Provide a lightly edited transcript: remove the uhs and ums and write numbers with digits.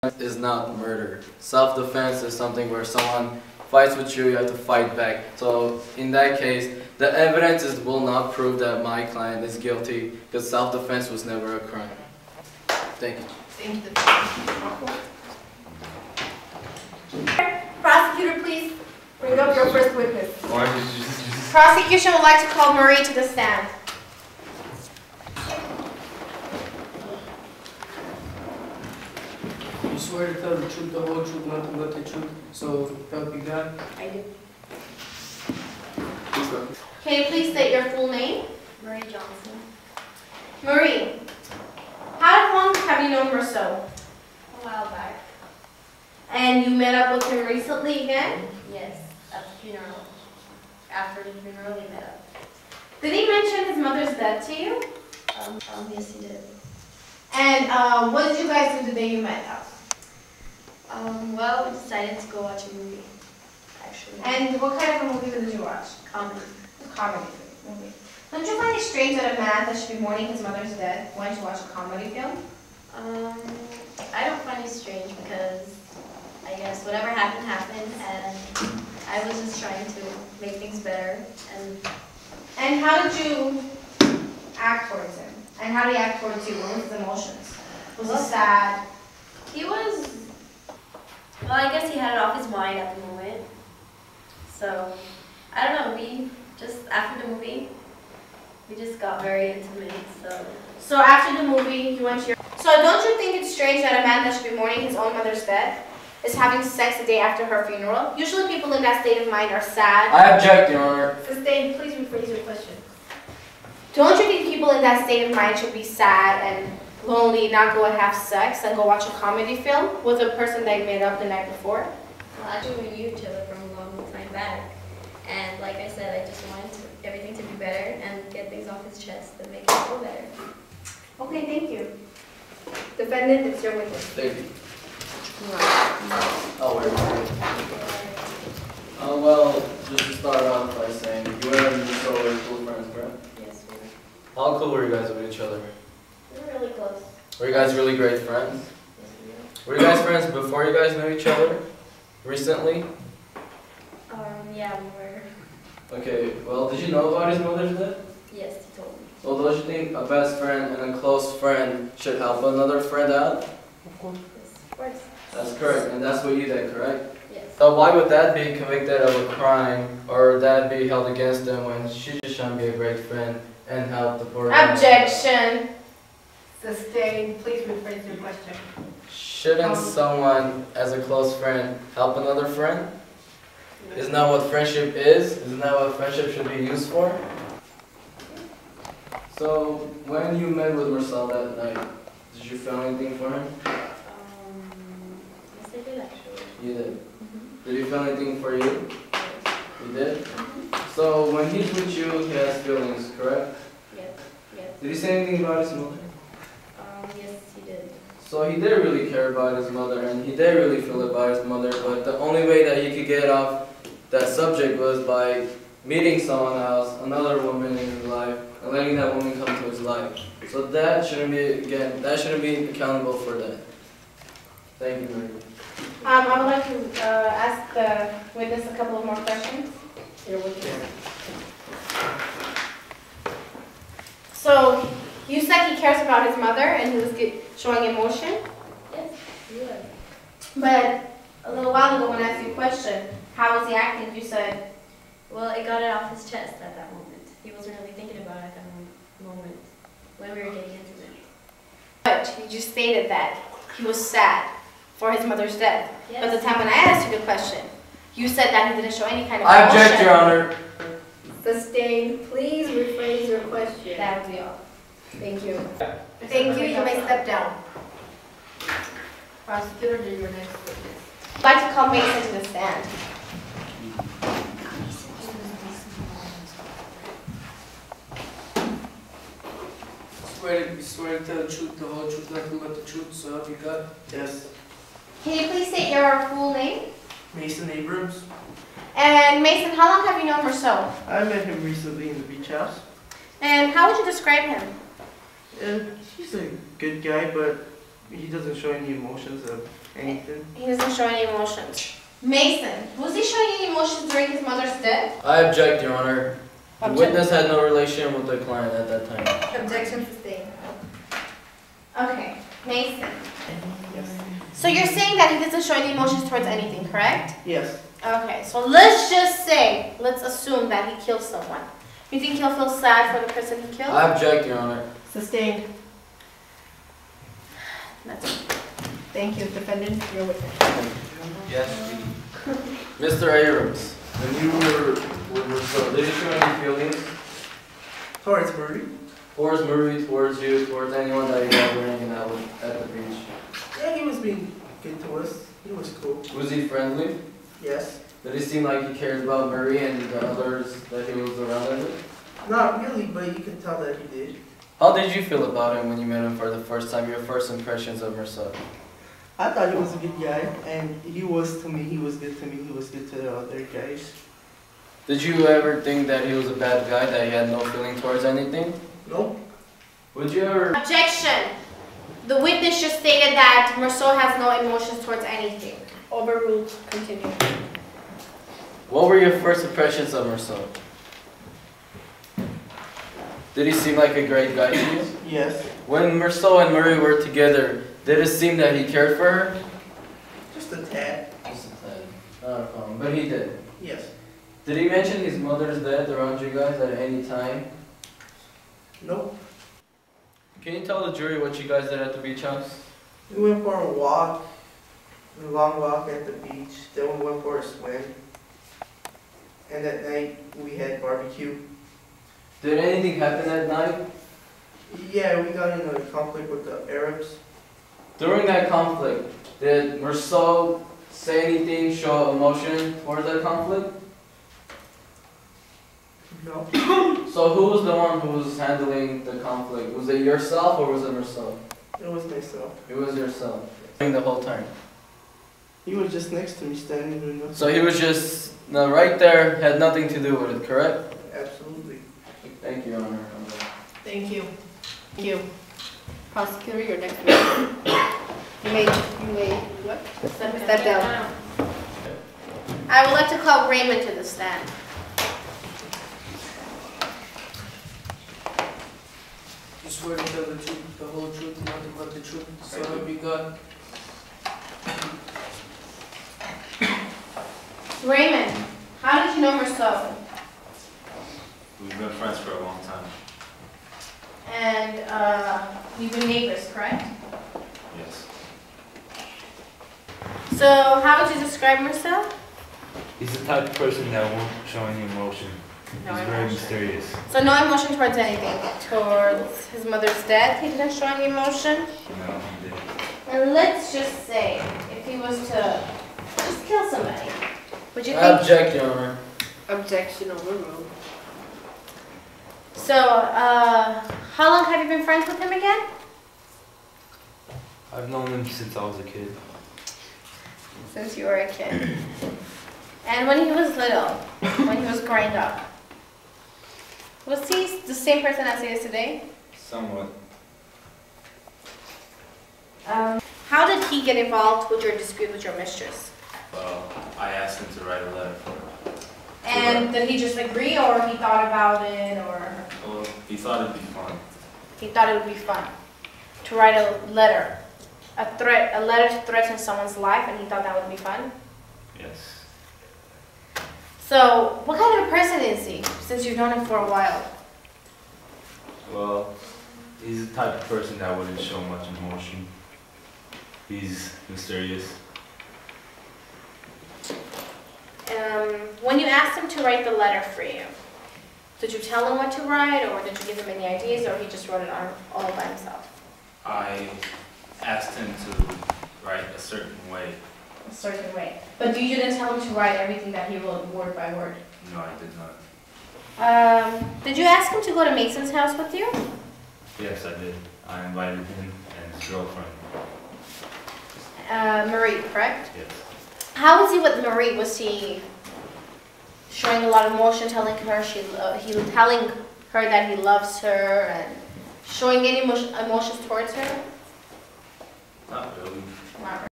is not murder. Self-defense is something where someone fights with you, you have to fight back. So in that case, the evidence will not prove that my client is guilty because self-defense was never a crime. Thank you. Thank you. Prosecutor, please bring up your first witness. Prosecution would like to call Marie to the stand. You swear to tell the truth, the whole truth, nothing but the truth, so help you God? I do. Can you please state your full name? Marie Johnson. Marie, how long have you known Marceau? A while back. And you met up with him recently again? Yes, at the funeral. After the funeral, we met up. Did he mention his mother's death to you? Yes, he did. And what did you guys do the day you met up? Well, we decided to go watch a movie, actually. And what kind of a movie did you watch? Comedy. A comedy movie. Don't you find it strange that a man that should be mourning his mother's death went to watch a comedy film? I don't find it strange because I guess whatever happened, happened, and I was just trying to make things better. And how did you act towards him? And how did he act towards you? What was his emotions? Was he sad? He was, well, I guess he had it off his mind at the moment. So, I don't know, we just, after the movie, we just got very intimate, so. So after the movie, you went to your... So don't you think it's strange that a man that should be mourning his own mother's death is having sex the day after her funeral? Usually people in that state of mind are sad. I object, Your Honor. Sustained, please rephrase your question. Don't you think people in that state of mind should be sad and lonely, not go and have sex, and go watch a comedy film with a person they made up the night before? Well, actually, we knew each other from a long time back. And like I said, I just wanted everything to be better and get things off his chest and make him feel better. Okay, thank you. Defendant, it's your witness. Thank you. Oh, well, just to start off by saying, you and Marceau were cool friends, correct? Yes, we were. How cool were you guys with each other? We were really close. Were you guys really great friends? Yes, we were. Were you guys friends before you guys knew each other? Recently? Yeah, we were. Okay, well, did you know about his mother's death? Yes, he told me. Well, don't you think a best friend and a close friend should help another friend out? Of course. Yes, of course. That's correct, and that's what you did, correct? Yes. So why would that be convicted of a crime, or that be held against them when she just trying to be a great friend and help the poor man? Objection. Sustained. Please rephrase your question. Shouldn't someone, as a close friend, help another friend? Isn't that what friendship is? Isn't that what friendship should be used for? So, when you met with Marcel that night, did you feel anything for him? Yes, I did actually. You did. Mm-hmm. Did he feel anything for you? Yes. You did? Mm-hmm. So, when he's with you, he has feelings, correct? Yes. Yes. Did he say anything about his mother? Yes, he did. So he did really care about his mother, and he did really feel about his mother, but the only way that he could get off that subject was by meeting someone else, another woman in his life, and letting that woman come to his life. So that shouldn't be, again, that shouldn't be accountable for that. Thank you, Mary. I would like to ask the witness a couple of more questions. Your witness. So, you said he cares about his mother and he was showing emotion, Yes, he was. but a little while ago when I asked you a question, how was he acting? You said, Well, it got it off his chest at that moment. He wasn't really thinking about it at that moment when we were getting intimate. but you just stated that he was sad for his mother's death. Yes. But the time when I asked you the question, you said that he didn't show any kind of I emotion. object, Your Honor. Sustained. Please rephrase your question. That would be all. Thank you. Thank you. You may step down. Prosecutor, do your next witness. I'd like to call Mason to the stand. Swear to tell the truth, the whole truth, nothing but the truth, so help you God? Yes. Can you please state your full name? Mason Abrams. And Mason, how long have you known Marceau? I met him recently in the beach house. And how would you describe him? He's a good guy, but he doesn't show any emotions of Anything? He doesn't show any emotions. Mason, was he showing any emotions during his mother's death? I object, Your Honor. The Object. witness had no relation with the client at that time. Objection sustained. Okay, Mason. Yes. So you're saying that he doesn't show any emotions towards anything, correct? Yes. Okay, so let's just say, let's assume that he killed someone. You think he'll feel sad for the person he killed? I object, Your Honor. Sustained. That's it. Thank you. Defendant, your witness. Yes. Mr. Abrams, when you were with Marcel, did he show any feelings Towards Marie? towards Marie, towards you, towards anyone that you guys were hanging out with at the beach? Yeah, he was being good to us. He was cool. Was he friendly? Yes. Did he seem like he cared about Marie and the others that he was around with? Not really, but you can tell that he did. How did you feel about him when you met him for the first time, your first impressions of Marcel? I thought he was a good guy, and he was to me. He was good to me. He was good to the other guys. Did you ever think that he was a bad guy, that he had no feeling towards anything? Nope. Would you ever... Objection. The witness just stated that Marceau has no emotions towards anything. Overruled. Continue. What were your first impressions of Marcel? Did he seem like a great guy to you? Yes. When Marceau and Marie were together, did it seem that he cared for her? Just a tad. Just a tad. Not a problem, but he did. Yes. Did he mention his mother's death around you guys at any time? Nope. Can you tell the jury what you guys did at the beach house? We went for a walk, a long walk at the beach. Then we went for a swim. And that night we had barbecue. Did anything happen that night? Yeah, we got in a conflict with the Arabs. During that conflict, did Marceau say anything, show emotion towards that conflict? No. So who was the one who was handling the conflict? Was it yourself or was it Marceau? It was myself. It was yourself. During the whole time. He was just next to me, standing doing nothing. So he was just right there, had nothing to do with it, correct? Absolutely. Thank you, Your Honor. Thank you. Thank you. Prosecutor, your next witness. You may, what? Step down. I would like to call Raymond to the stand. You swear to tell the truth, the whole truth, nothing but the truth. So help you God. Raymond, how did you know Marceau? We've been friends for a long time. And you've been neighbors, correct? Yes. So how would you describe Marceau? He's the type of person that won't show any emotion. No He's very emotion. mysterious. So no emotion towards anything. Towards his mother's death, he didn't show any emotion. No, he didn't. And let's just say, if he was to just kill somebody, would you I think? object, Your Honor. Objection overruled. So, how long have you been friends with him again? I've known him since I was a kid. Since you were a kid. And when he was little, when he was growing up, was he the same person as he is today? Somewhat. How did he get involved with your dispute with your mistress? Well, I asked him to write a letter for her. And did he just agree, or he thought about it, or Well, he thought it'd be fun. he thought it would be fun to write a letter, a letter to threaten someone's life, and he thought that would be fun? Yes. So, what kind of a person is he, since you've known him for a while? Well, he's the type of person that wouldn't show much emotion. He's mysterious. When you asked him to write the letter for you, did you tell him what to write, or did you give him any ideas, or he just wrote it all by himself? I asked him to write a certain way. A certain way. But you didn't tell him to write everything that he wrote word by word? No, I did not. Did you ask him to go to Mason's house with you? Yes, I did. I invited him and his girlfriend. Marie, correct? Yes. How was he with Marie? Was he showing a lot of emotion, telling her that he loves her, and showing any emotions towards her? Not really. Not